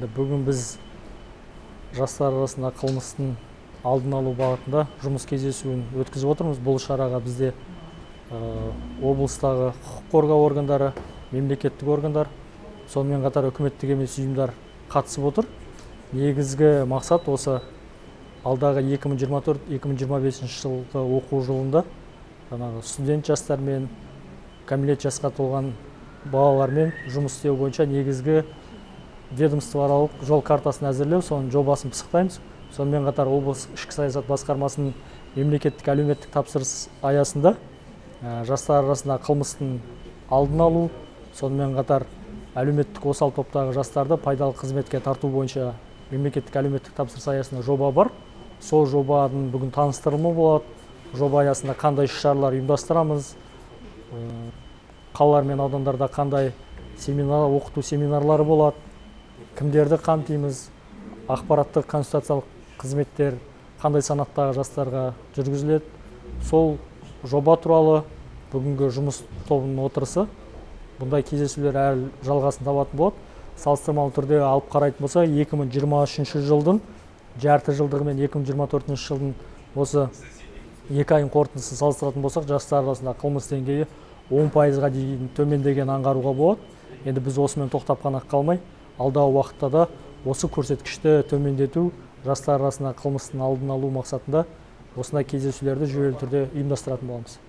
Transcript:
Енді бүгін біз жастар арасында қылмыстың алдын алу бағытында жұмыс кездесуін өткізіп отырмыз. Бұл шараға бізде облыстағы құқық қорғау органдары, мемлекеттік органдар, сонымен қатар үкіметтік емес ұйымдар қатысып отыр. Негізгі мақсат осы алдағы 2024-2025 жылғы оқу жылында студент жастармен, кәмелет жасқа толған балалармен жұмыс істеу бойынша негізгі ведомствоаралық жол картасын әзірлеу, соның жобасын пысықтаймыз. Сонымен қатар облыс ішкі саясат басқармасының мемлекеттік әлеуметтік тапсырыс аясында жастар арасында қылмыстың алдын алу, сонымен қатар әлеуметтік осал топтағы жастарды пайдалы қызметке тарту бойынша мемлекеттік әлеуметтік тапсырыс аясында жоба бар. Сол жобаның бүгін таныстырылымы болады. Жоба аясында қандай іс-шаралар ұйымдастырамыз, қалалар мен аудандарда қандай оқыту семинарлары болады, кімдерді қамтимыз, ақпараттық консультациялық қызметтер қандай санаттағы жастарға жүргізіледі. Сол жоба туралы бүгінгі жұмыс тобының отырысы. Бұндай кездесулер әлі жалғасын табатын болады. Салыстырмалы түрде алып қарайтын болса, 2023 жылдың жарты жылдығы мен 2024 жылдың осы 2 айын қорытындысын салыстыратын болсақ, жастар арасында қылмыс деңгейі 10%-ға дейін төмендеген аңғаруға болады. Енді біз осымен тоқтап қана қалмай, алдағы уақытта да осы көрсеткішті төмендету, жастар арасында қылмыстың алдын алу мақсатында осындай кездесулерді жүйелі түрде ұйымдастыратын боламыз.